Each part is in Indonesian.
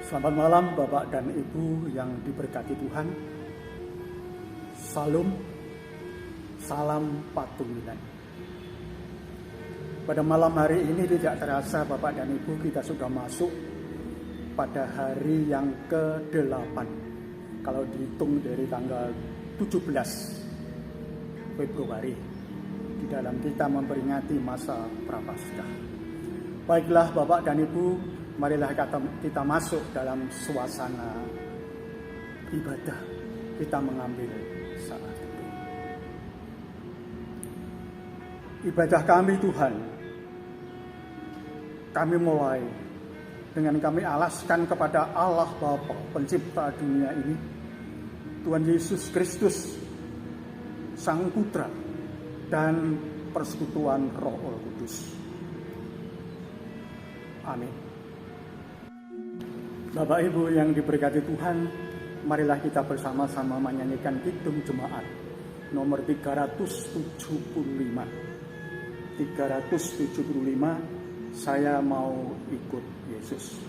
Selamat malam Bapak dan Ibu yang diberkati Tuhan. Salam Patulinan. Pada malam hari ini tidak terasa Bapak dan Ibu, kita sudah masuk pada hari yang ke-8. Kalau dihitung dari tanggal 17 Februari, di dalam kita memperingati masa Prapaskah. Baiklah Bapak dan Ibu, marilah kita masuk dalam suasana ibadah. Kita mengambil saat itu. Ibadah kami Tuhan, kami mulai dengan kami alaskan kepada Allah Bapa, pencipta dunia ini, Tuhan Yesus Kristus, Sang Putra, dan persekutuan Roh Kudus. Amin. Bapak Ibu yang diberkati Tuhan, marilah kita bersama-sama menyanyikan Kidung Jemaat nomor 375. 375, saya mau ikut Yesus.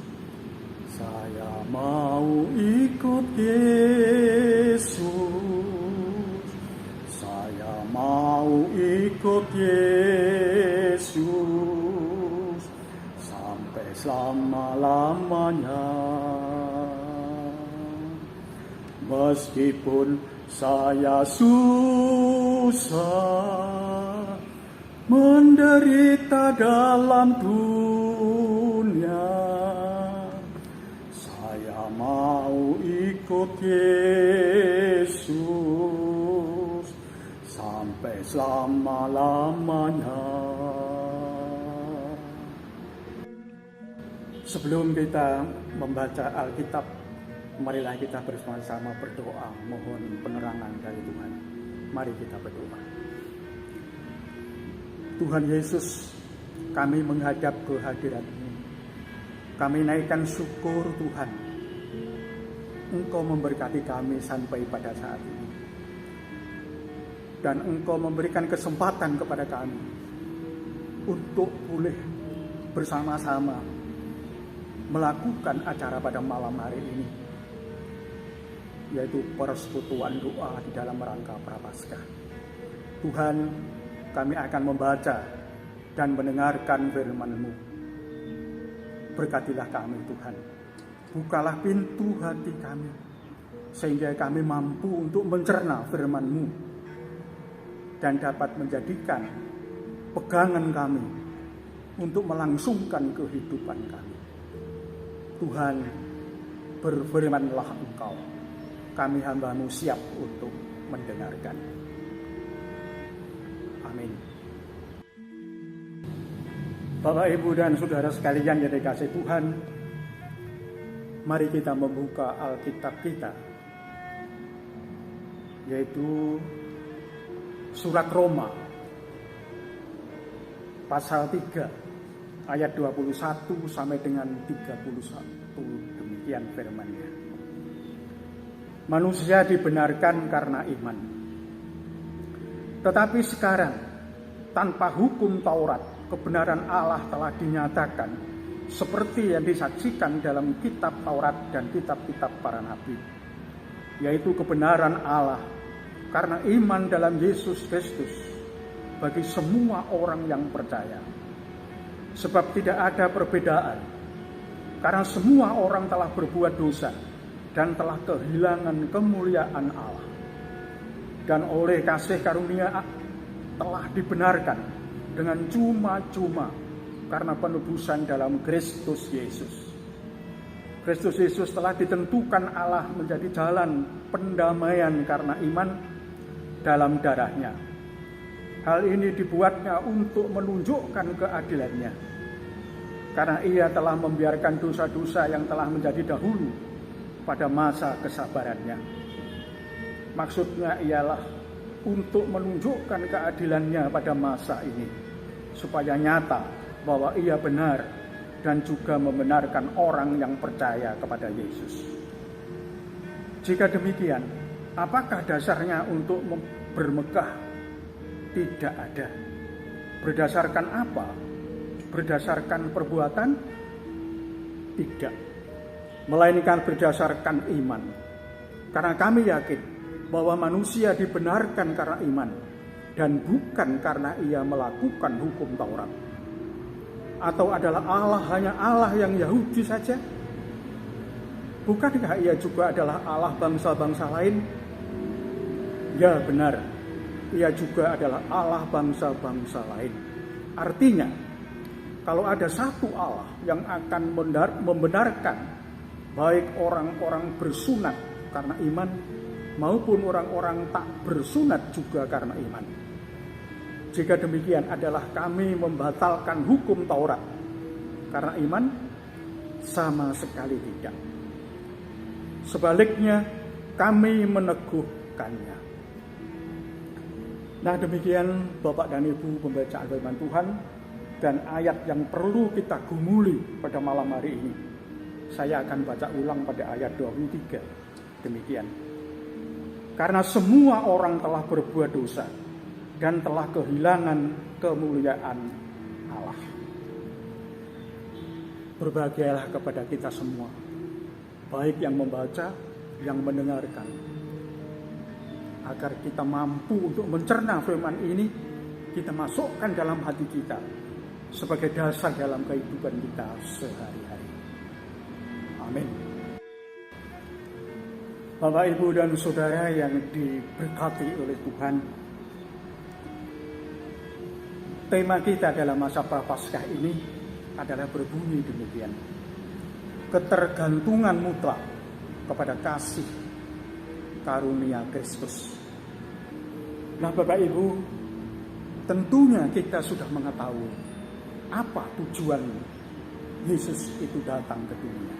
Saya mau ikut Yesus. Saya mau ikut Yesus sampai selama-lamanya. Meskipun saya susah menderita dalam dunia, saya mau ikut Yesus sampai selama-lamanya. Sebelum kita membaca Alkitab, marilah kita bersama-sama berdoa, mohon penerangan dari Tuhan. Mari kita berdoa. Tuhan Yesus, kami menghadap kehadirat-Mu. Kami naikkan syukur Tuhan, Engkau memberkati kami sampai pada saat ini. Dan Engkau memberikan kesempatan kepada kami untuk boleh bersama-sama melakukan acara pada malam hari ini, yaitu persekutuan doa di dalam rangka Prapaskah. Tuhan, kami akan membaca dan mendengarkan firman-Mu. Berkatilah kami Tuhan. Bukalah pintu hati kami, sehingga kami mampu untuk mencerna firman-Mu dan dapat menjadikan pegangan kami untuk melangsungkan kehidupan kami. Tuhan, berfirmanlah Engkau. Kami hamba-Mu siap untuk mendengarkan. Amin. Bapak, Ibu, dan Saudara sekalian yang dikasihi Tuhan, mari kita membuka Alkitab kita, yaitu Surat Roma, pasal 3, ayat 21 sampai dengan 31, demikian firman-Nya. Manusia dibenarkan karena iman. Tetapi sekarang, tanpa hukum Taurat, kebenaran Allah telah dinyatakan seperti yang disaksikan dalam kitab Taurat dan kitab-kitab para nabi, yaitu kebenaran Allah karena iman dalam Yesus Kristus bagi semua orang yang percaya. Sebab tidak ada perbedaan, karena semua orang telah berbuat dosa dan telah kehilangan kemuliaan Allah, dan oleh kasih karunia telah dibenarkan dengan cuma-cuma karena penebusan dalam Kristus Yesus. Kristus Yesus telah ditentukan Allah menjadi jalan pendamaian karena iman dalam darah-Nya. Hal ini dibuatnya untuk menunjukkan keadilan-Nya, karena Ia telah membiarkan dosa-dosa yang telah menjadi dahulu pada masa kesabaran-Nya. Maksudnya ialah untuk menunjukkan keadilan-Nya pada masa ini, supaya nyata bahwa Ia benar dan juga membenarkan orang yang percaya kepada Yesus. Jika demikian, apakah dasarnya untuk bermegah? Tidak ada. Berdasarkan apa? Berdasarkan perbuatan? Tidak. melainkan berdasarkan iman. Karena kami yakin bahwa manusia dibenarkan karena iman dan bukan karena ia melakukan hukum Taurat. Atau adalah Allah hanya Allah yang Yahudi saja? Bukankah ia juga adalah Allah bangsa-bangsa lain? Ya benar, ia juga adalah Allah bangsa-bangsa lain. Artinya, kalau ada satu Allah yang akan membenarkan baik orang-orang bersunat karena iman maupun orang-orang tak bersunat juga karena iman. Jika demikian adalah kami membatalkan hukum Taurat karena iman? Sama sekali tidak. Sebaliknya kami meneguhkannya. Nah, demikian Bapak dan Ibu pembacaan firman Tuhan dan ayat yang perlu kita gumuli pada malam hari ini. Saya akan baca ulang pada ayat 23. Demikian. Karena semua orang telah berbuat dosa dan telah kehilangan kemuliaan Allah. Berbahagialah kepada kita semua, baik yang membaca, yang mendengarkan, agar kita mampu untuk mencerna firman ini, kita masukkan dalam hati kita sebagai dasar dalam kehidupan kita sehari-hari. Amin. Bapak, Ibu, dan Saudara yang diberkati oleh Tuhan, tema kita dalam masa Prapaskah ini adalah berbunyi demikian: ketergantungan mutlak kepada kasih karunia Kristus. Nah, Bapak Ibu, tentunya kita sudah mengetahui apa tujuan Yesus itu datang ke dunia.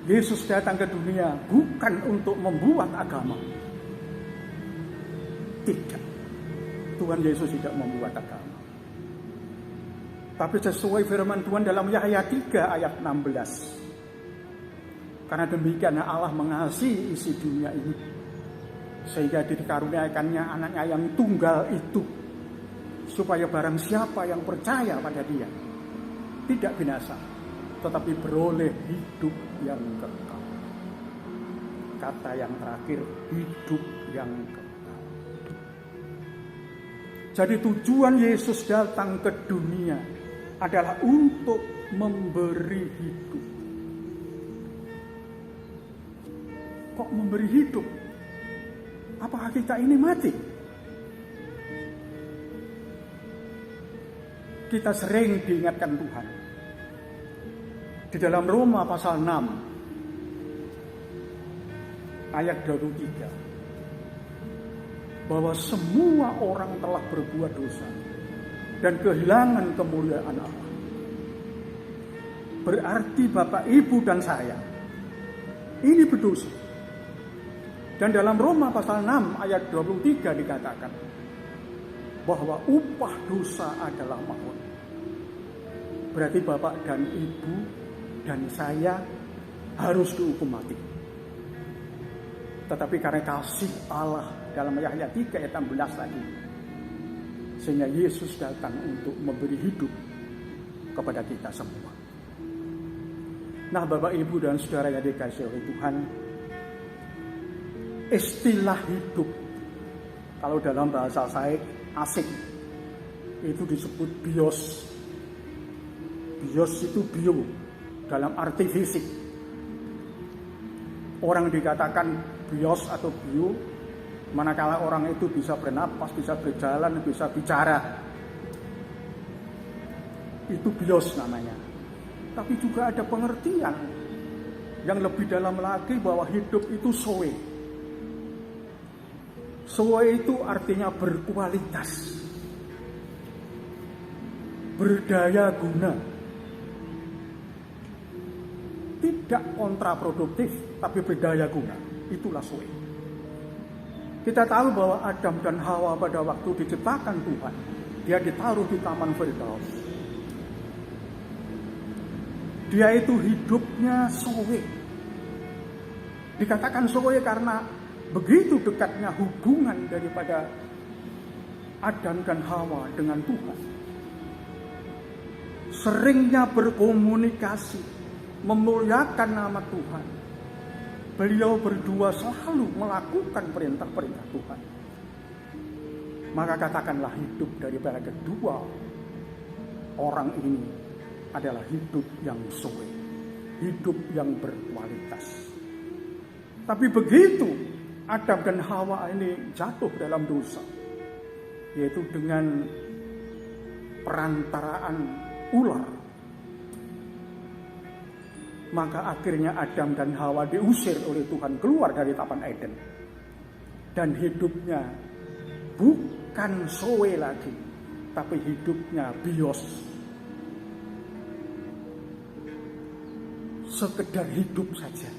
Yesus datang ke dunia bukan untuk membuat agama. Tidak. Tuhan Yesus tidak membuat agama. Tapi sesuai firman Tuhan dalam Yahya 3 ayat 16. Karena demikian Allah mengasihi isi dunia ini, sehingga dikaruniakannya anaknya yang tunggal itu, supaya barang siapa yang percaya pada Dia tidak binasa, tetapi beroleh hidup yang kekal. Kata yang terakhir, hidup yang kekal. Jadi tujuan Yesus datang ke dunia adalah untuk memberi hidup. Kok memberi hidup? Apakah kita ini mati? Kita sering diingatkan Tuhan di dalam Roma pasal 6 ayat 23 bahwa semua orang telah berbuat dosa dan kehilangan kemuliaan Allah. Berarti Bapak, Ibu, dan saya ini berdosa. Dan dalam Roma pasal 6 ayat 23 dikatakan bahwa upah dosa adalah maut. Berarti Bapak dan Ibu dan saya harus dihukum mati. Tetapi karena kasih Allah dalam Yahya 3 ayat 16 tadi, sehingga Yesus datang untuk memberi hidup kepada kita semua. Nah, Bapak, Ibu, dan Saudara yang dikasihi oleh Tuhan, istilah hidup, kalau dalam bahasa saya asing, itu disebut bios. Bios itu bio, dalam arti fisik. Orang dikatakan bios atau bio, manakala orang itu bisa bernapas, bisa berjalan, bisa bicara. Itu bios namanya. Tapi juga ada pengertian yang lebih dalam lagi bahwa hidup itu zoe. Zoe itu artinya berkualitas, berdaya guna, tidak kontraproduktif, tapi berdaya guna. Itulah zoe. Kita tahu bahwa Adam dan Hawa pada waktu diciptakan Tuhan, dia ditaruh di Taman Firdaus. Dia itu hidupnya zoe. Dikatakan zoe karena begitu dekatnya hubungan daripada Adam dan Hawa dengan Tuhan. seringnya berkomunikasi, memuliakan nama Tuhan. Beliau berdua selalu melakukan perintah-perintah Tuhan. Maka katakanlah hidup daripada kedua orang ini adalah hidup yang suwe, hidup yang berkualitas. Tapi begitu Adam dan Hawa ini jatuh dalam dosa, yaitu dengan perantaraan ular, maka akhirnya Adam dan Hawa diusir oleh Tuhan keluar dari Taman Eden. Dan hidupnya bukan sowe lagi, tapi hidupnya bios. Sekedar hidup saja.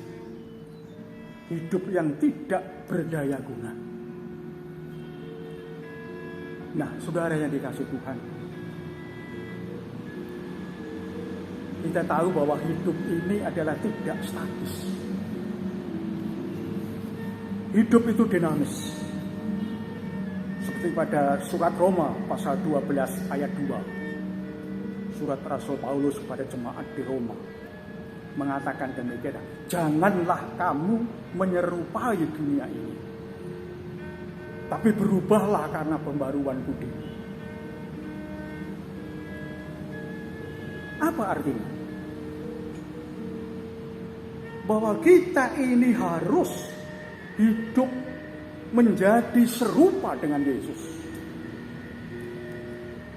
Hidup yang tidak berdaya guna. Nah, saudara yang dikasih Tuhan, kita tahu bahwa hidup ini adalah tidak statis. Hidup itu dinamis. Seperti pada surat Roma pasal 12 ayat 2. Surat Rasul Paulus kepada jemaat di Roma mengatakan demikian, janganlah kamu menyerupai dunia ini, tapi berubahlah karena pembaruan budi. Apa artinya? Bahwa kita ini harus hidup menjadi serupa dengan Yesus.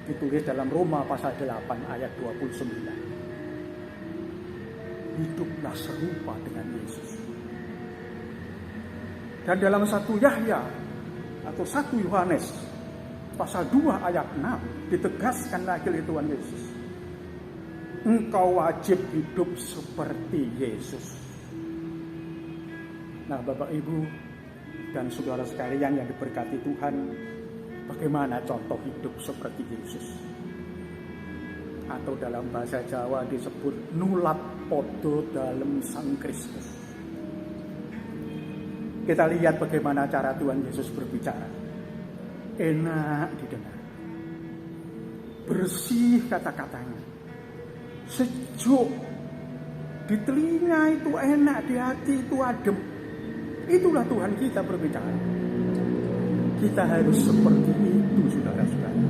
Ditulis dalam Roma pasal 8 ayat 29. Hiduplah serupa dengan Yesus. Dan dalam 1 Yahya atau 1 Yohanes pasal 2 ayat 6 ditegaskan lagi oleh Tuhan Yesus, engkau wajib hidup seperti Yesus. Nah, Bapak Ibu dan saudara sekalian yang diberkati Tuhan, bagaimana contoh hidup seperti Yesus? Atau dalam bahasa Jawa disebut nulap podo dalam Sang Kristus. Kita lihat bagaimana cara Tuhan Yesus berbicara. Enak didengar, bersih kata-katanya, sejuk di telinga itu enak, di hati itu adem. Itulah Tuhan kita berbicara. Kita harus seperti itu, saudara-saudara.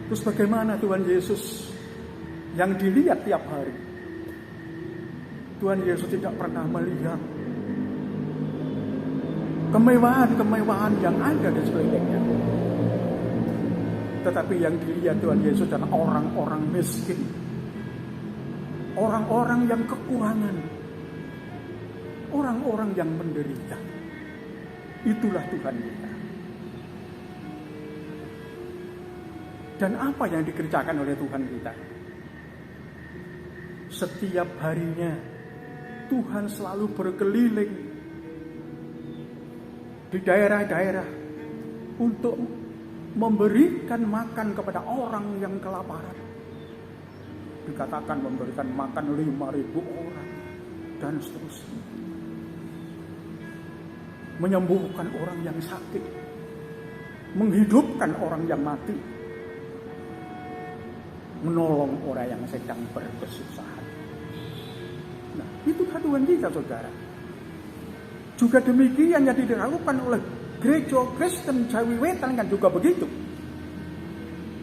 Terus bagaimana Tuhan Yesus yang dilihat tiap hari? Tuhan Yesus tidak pernah melihat kemewahan-kemewahan yang ada di sekelilingnya. Tetapi yang dilihat Tuhan Yesus adalah orang-orang miskin, orang-orang yang kekurangan, orang-orang yang menderita. Itulah Tuhan kita. Dan apa yang dikerjakan oleh Tuhan kita? Setiap harinya Tuhan selalu berkeliling di daerah-daerah untuk memberikan makan kepada orang yang kelaparan. Dikatakan memberikan makan 5.000 orang dan seterusnya. Menyembuhkan orang yang sakit, menghidupkan orang yang mati, menolong orang yang sedang berkesusahan. Nah, itu Tuhan kita, saudara. Juga demikian yang dilakukan oleh gereja Kristen Jawi Wetan kan juga begitu.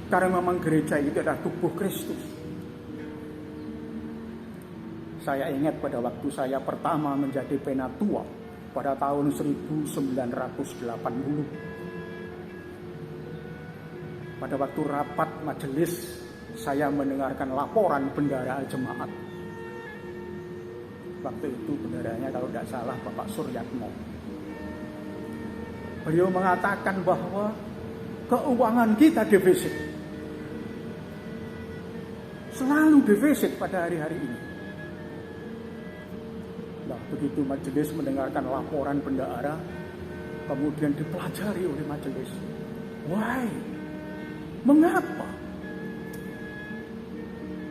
Karena memang gereja itu adalah tubuh Kristus. Saya ingat pada waktu saya pertama menjadi penatua pada tahun 1980. Pada waktu rapat majelis, saya mendengarkan laporan bendahara jemaat. Waktu itu bendaharanya kalau tidak salah Bapak Suryatmo. Beliau mengatakan bahwa keuangan kita defisit. Selalu defisit pada hari-hari ini. Nah, begitu majelis mendengarkan laporan bendahara, kemudian dipelajari oleh majelis. Why? Mengapa?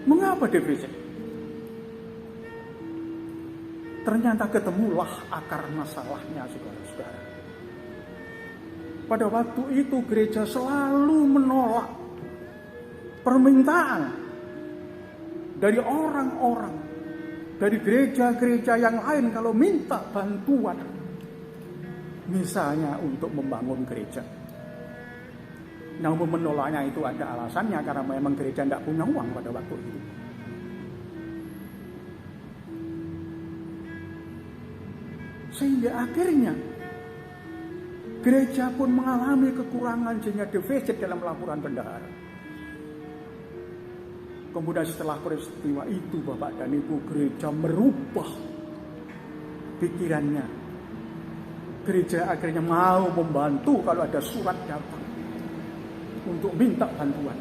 Mengapa defisit? Ternyata ketemulah akar masalahnya, saudara-saudara. Pada waktu itu gereja selalu menolak permintaan dari orang-orang, dari gereja-gereja yang lain kalau minta bantuan. Misalnya untuk membangun gereja. Namun menolaknya itu ada alasannya, karena memang gereja tidak punya uang pada waktu itu. Sehingga akhirnya gereja pun mengalami kekurangan, sehingga defisit dalam laporan bendahara. Kemudian setelah peristiwa itu, Bapak dan Ibu, gereja merubah pikirannya. Gereja akhirnya mau membantu kalau ada surat datang untuk minta bantuan.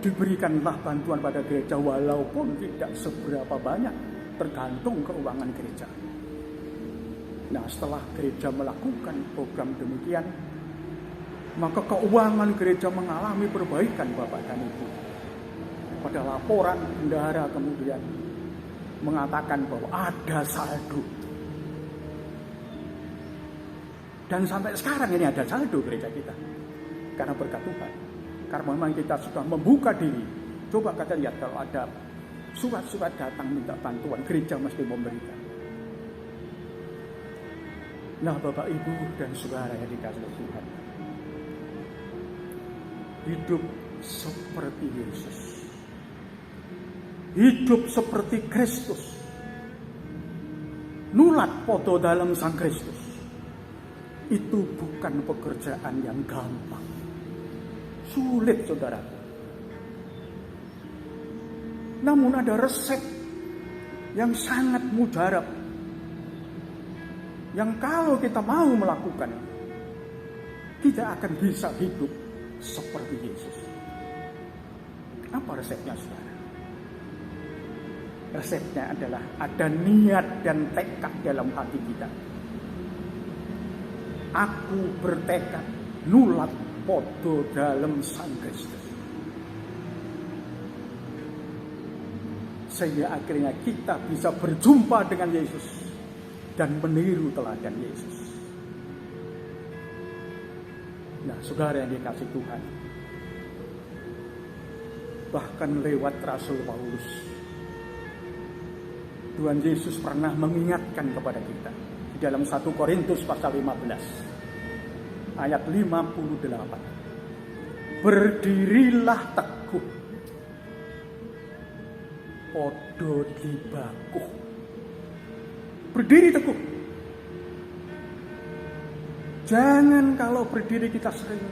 Diberikanlah bantuan pada gereja walaupun tidak seberapa banyak, tergantung keuangan gereja. Nah, setelah gereja melakukan program demikian, maka keuangan gereja mengalami perbaikan, Bapak dan Ibu. Pada laporan bendahara kemudian mengatakan bahwa ada saldo. Dan sampai sekarang ini ada saldo gereja kita. Karena berkat Tuhan. Karena memang kita sudah membuka diri. Coba kita lihat kalau ada surat-surat datang minta bantuan, gereja mesti memberikan. Nah, Bapak, Ibu, dan saudara yang dikasihi Tuhan, hidup seperti Yesus, hidup seperti Kristus, nulat podo dalam Sang Kristus, itu bukan pekerjaan yang gampang. Sulit, saudara. Namun ada resep yang sangat mujarab, yang kalau kita mau melakukan, kita akan bisa hidup seperti Yesus. Apa resepnya, saudara? Resepnya adalah ada niat dan tekad dalam hati kita. Aku bertekad nulat podo dalam Sang Kristus. Sehingga akhirnya kita bisa berjumpa dengan Yesus dan meniru teladan Yesus. Nah, saudara yang dikasihi Tuhan, bahkan lewat Rasul Paulus, Tuhan Yesus pernah mengingatkan kepada kita di dalam 1 Korintus pasal 15 ayat 58. Berdirilah teguh, podo dibakuh. Berdiri teguh. Jangan kalau berdiri kita sering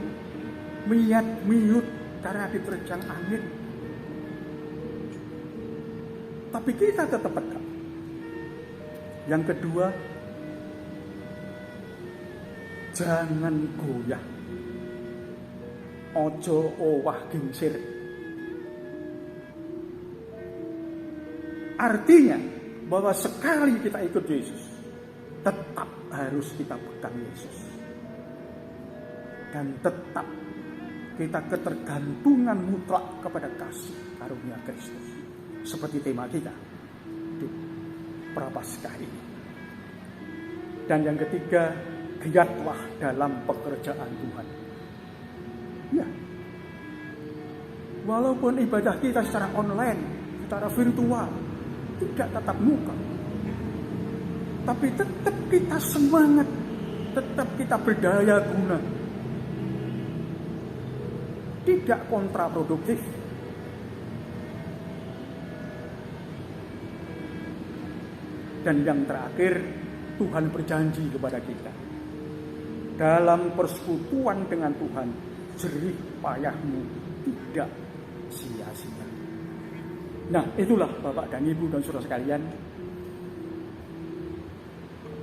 miut karena diterjang angin. Tapi kita tetap tegak. Yang kedua, jangan goyah. Ojo owah gingsir. Artinya bahwa sekali kita ikut Yesus, tetap harus kita pegang Yesus. Dan tetap kita ketergantungan mutlak kepada kasih karunia Kristus. Seperti tema kita di Prapaskah ini. Dan yang ketiga, giatlah dalam pekerjaan Tuhan. Ya, walaupun ibadah kita secara online, secara virtual, tidak tatap muka, tapi tetap kita semangat, tetap kita berdaya guna, tidak kontraproduktif. Dan yang terakhir, Tuhan berjanji kepada kita, dalam persekutuan dengan Tuhan, jerih payahmu tidak sia-sia. Nah, itulah Bapak dan Ibu dan saudara sekalian,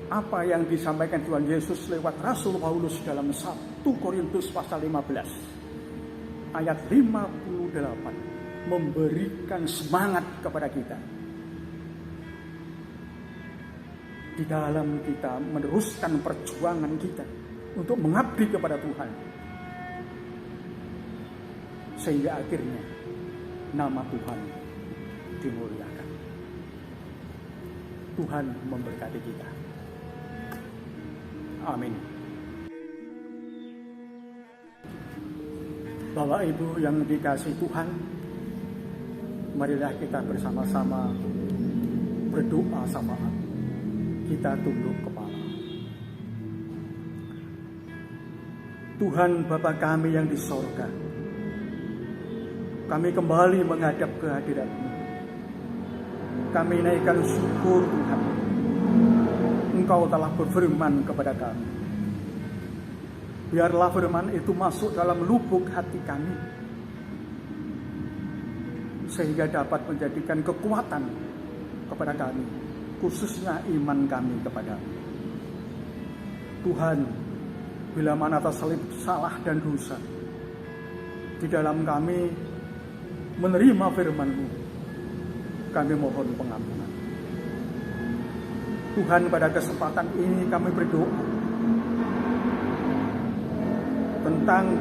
apa yang disampaikan Tuhan Yesus lewat Rasul Paulus dalam 1 Korintus pasal 15 ayat 58, memberikan semangat kepada kita di dalam kita meneruskan perjuangan kita untuk mengabdi kepada Tuhan, sehingga akhirnya nama Tuhan dimuliakan. Tuhan memberkati kita. Amin. Bapak Ibu yang dikasihi Tuhan, marilah kita bersama-sama berdoa sama Allah. Kita tunduk kepala. Tuhan Bapa kami yang di sorga, kami kembali menghadap kehadirat-Mu. Kami naikkan syukur Tuhan, Engkau telah berfirman kepada kami. Biarlah firman itu masuk dalam lubuk hati kami, sehingga dapat menjadikan kekuatan kepada kami, khususnya iman kami kepada-Mu. Tuhan, bila mana terselip salah dan dosa di dalam kami menerima firman-Mu, kami mohon pengampunan. Tuhan, pada kesempatan ini kami berdoa tentang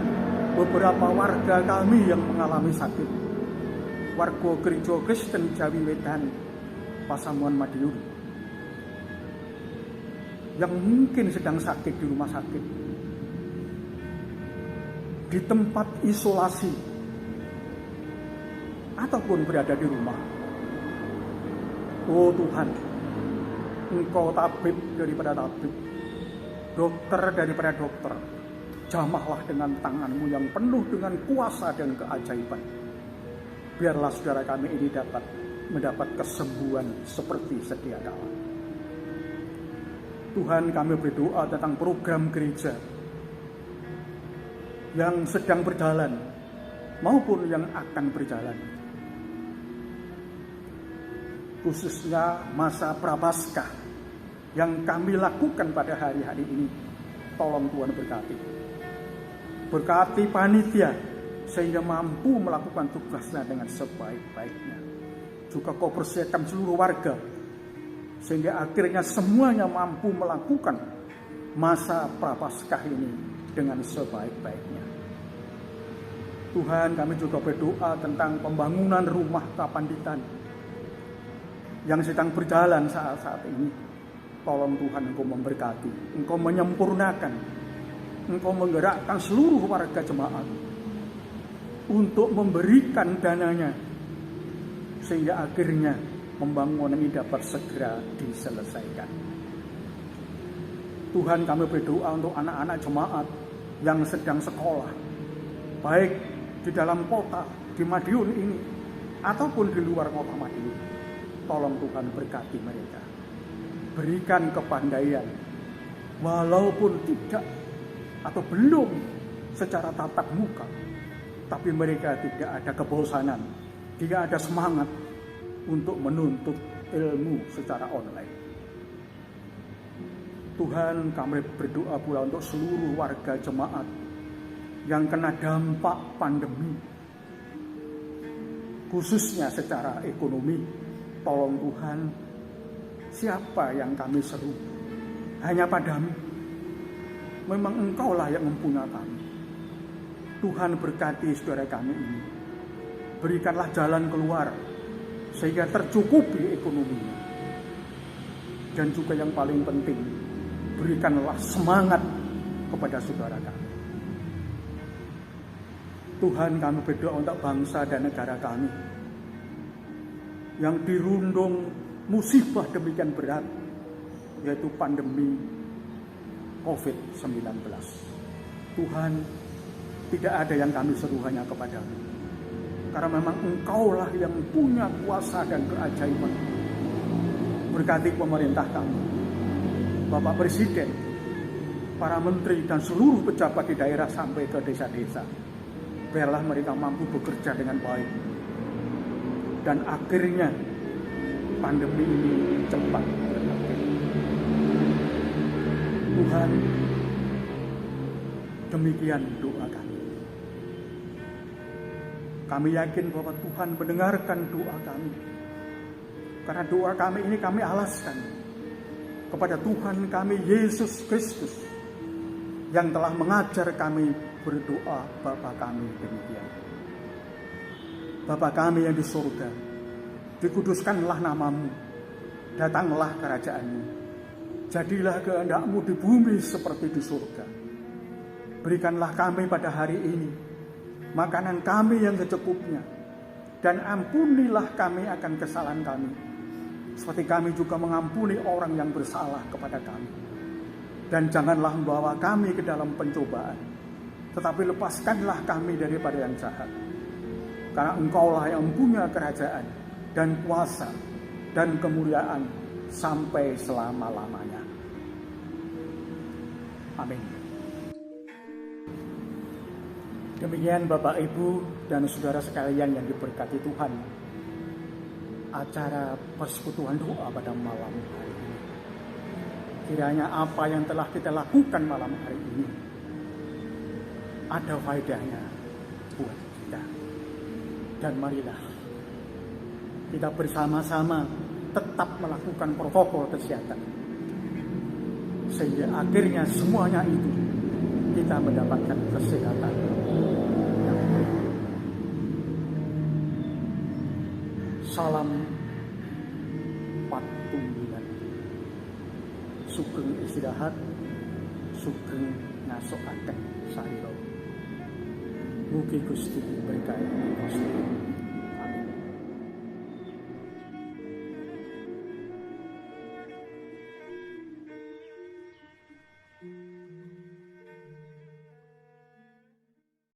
beberapa warga kami yang mengalami sakit. Warga Gereja Kristen Jawi Wetan, Pasamuan Madiun, yang mungkin sedang sakit di rumah sakit, di tempat isolasi, ataupun berada di rumah. Oh Tuhan, Engkau tabib daripada tabib, dokter daripada dokter. Jamahlah dengan tangan-Mu yang penuh dengan kuasa dan keajaiban. Biarlah saudara kami ini dapat mendapat kesembuhan seperti sedia kala. Tuhan, kami berdoa tentang program gereja yang sedang berjalan maupun yang akan berjalan, khususnya masa Prapaskah yang kami lakukan pada hari-hari ini. Tolong Tuhan berkati panitia sehingga mampu melakukan tugasnya dengan sebaik-baiknya. Juga Kau persiapkan seluruh warga sehingga akhirnya semuanya mampu melakukan masa Prapaskah ini dengan sebaik-baiknya. Tuhan, kami juga berdoa tentang pembangunan rumah kapanditan yang sedang berjalan saat-saat ini. Tolong Tuhan, Engkau memberkati, Engkau menyempurnakan, Engkau menggerakkan seluruh warga jemaat untuk memberikan dananya, sehingga akhirnya pembangunan ini dapat segera diselesaikan. Tuhan, kami berdoa untuk anak-anak jemaat yang sedang sekolah, baik di dalam kota, di Madiun ini, ataupun di luar kota Madiun. Tolong Tuhan berkati mereka. Berikan kepandaian, walaupun tidak atau belum secara tatap muka, tapi mereka tidak ada kebosanan, tidak ada semangat untuk menuntut ilmu secara online. Tuhan, kami berdoa pula untuk seluruh warga jemaat yang kena dampak pandemi, khususnya secara ekonomi. Tolong Tuhan, siapa yang kami seru? Hanya Padamu. Memang Engkaulah yang mempunyai kami. Tuhan, berkati saudara kami ini. Berikanlah jalan keluar sehingga tercukupi ekonominya. Dan juga yang paling penting, berikanlah semangat kepada saudara kami. Tuhan, kami berdoa untuk bangsa dan negara kami yang dirundung musibah demikian berat, yaitu pandemi COVID-19. Tuhan, tidak ada yang kami seru hanya kepada-Mu, karena memang Engkaulah yang punya kuasa dan keajaiban. Berkati pemerintah kami, Bapak Presiden, para menteri dan seluruh pejabat di daerah sampai ke desa-desa. Biarlah mereka mampu bekerja dengan baik, dan akhirnya pandemi ini cepat berakhir. Tuhan, demikian doa kami. Kami yakin bahwa Tuhan mendengarkan doa kami, karena doa kami ini kami alaskan kepada Tuhan kami Yesus Kristus yang telah mengajar kami berdoa Bapa kami demikian. Bapa kami yang di surga, dikuduskanlah nama-Mu, datanglah kerajaan-Mu, Jadilah kehendak-Mu di bumi seperti di surga. Berikanlah kami pada hari ini makanan kami yang secukupnya, dan ampunilah kami akan kesalahan kami, seperti kami juga mengampuni orang yang bersalah kepada kami. Dan janganlah membawa kami ke dalam pencobaan, tetapi lepaskanlah kami daripada yang jahat. Karena Engkaulah yang punya kerajaan dan kuasa dan kemuliaan sampai selama-lamanya. Amin. Demikian Bapak, Ibu, dan saudara sekalian yang diberkati Tuhan, acara persekutuan doa pada malam hari ini. Kiranya apa yang telah kita lakukan malam hari ini ada faedahnya buat kita. Dan marilah kita bersama-sama tetap melakukan protokol kesehatan, sehingga akhirnya semuanya itu kita mendapatkan kesehatan yang baik. Salam patunggilan, sugeng istirahat, sugeng ngasokaken sarira. Mugi Gusti berkahi.